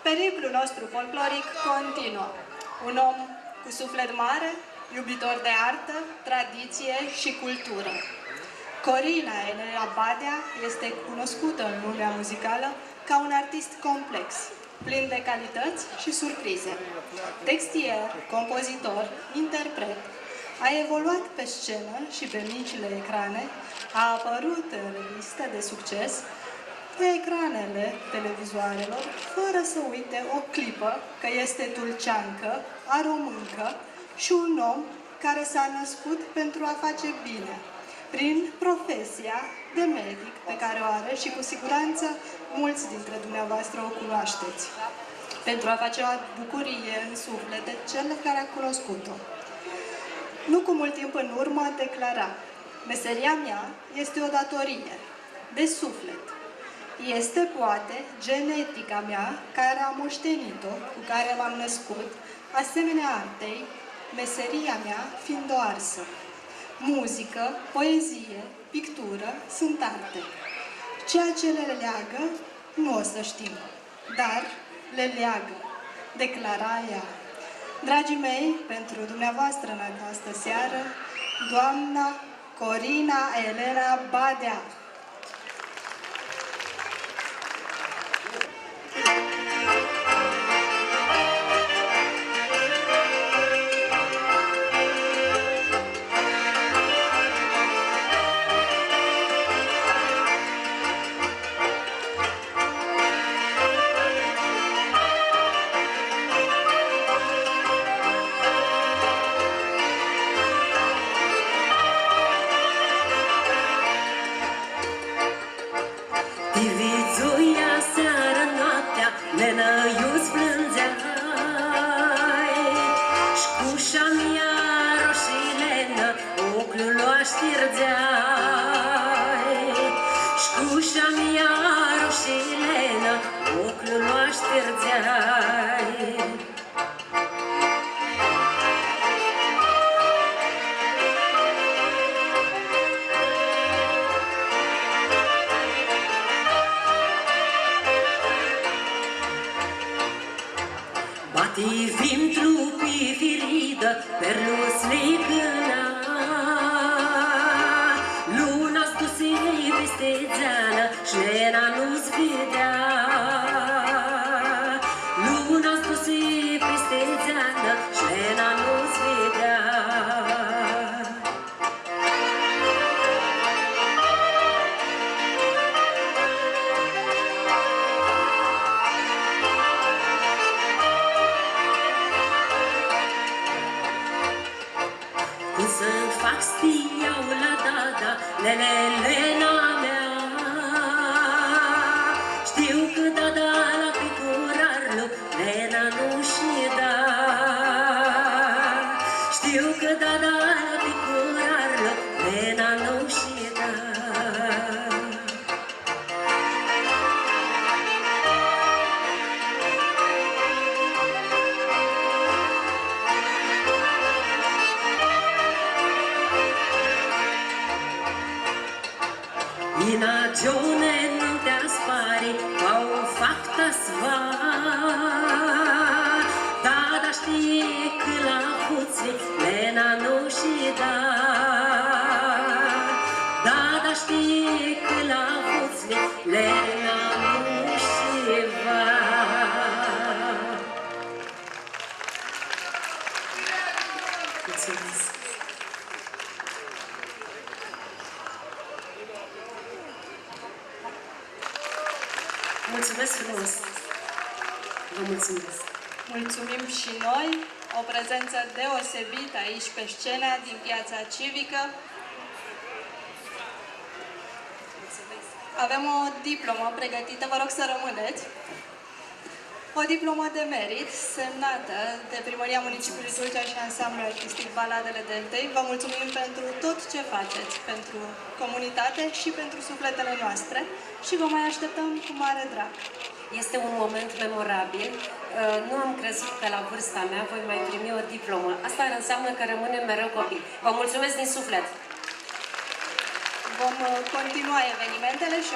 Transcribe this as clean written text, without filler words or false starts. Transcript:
Periplul nostru folcloric continuă. Un om cu suflet mare, iubitor de artă, tradiție și cultură. Corina Elena Badea este cunoscută în lumea muzicală ca un artist complex, plin de calități și surprize. Textier, compozitor, interpret, a evoluat pe scenă și pe micile ecrane, a apărut în reviste de succes, pe ecranele televizoarelor, fără să uite o clipă că este tulceancă, aromâncă și un om care s-a născut pentru a face bine, prin profesia de medic pe care o are și cu siguranță mulți dintre dumneavoastră o cunoașteți, pentru a face o bucurie în suflet de cel care a cunoscut-o. Nu cu mult timp în urmă declara: meseria mea este o datorie de suflet. Este, poate, genetica mea care am moștenit-o, cu care m-am născut, asemenea artei, meseria mea fiind o arsă. Muzică, poezie, pictură sunt arte. Ceea ce le leagă, nu o să știm, dar le leagă, declara ea. Dragii mei, pentru dumneavoastră în această seară, doamna Corina Elena Badea. Ivițuia seară noaptea, nenăiuți plângeai, șcușa mea roșilenă, ochiul o știrgeai. Șcușa mea roșilenă, ochiul o știrgeai. Bati-vim trupii viridă, perlus licâna, luna stuse-i peste țeană, șlena nu-ți vedea. Luna stuse-i peste țeană, șlena nu-ți vedea. Cum să-mi fac stiau la dada, lelelena mea. Știu că dada la picurarlu, lena nu-și da. Știu că dada la picurarlu, lena nu-și da. Inagione nu te spari, ca o faptă sva. Dada știe că la puțe, lena nu-și da. Dada știe că la puțe, lena nu-și va. Mulțumesc! Mulțumesc frumos! Vă mulțumesc! Mulțumim și noi, o prezență deosebită aici pe scenă din Piața Civică. Avem o diplomă pregătită, vă rog să rămâneți. O diplomă de merit semnată de Primăria Municipiului Tulcea și Ansamblul Artistic Baladele Deltei. Vă mulțumim pentru tot ce faceți, pentru comunitate și pentru sufletele noastre și vă mai așteptăm cu mare drag. Este un moment memorabil. Nu am crezut că la vârsta mea voi mai primi o diplomă. Asta înseamnă că rămânem mereu copii. Vă mulțumesc din suflet! Vom continua evenimentele și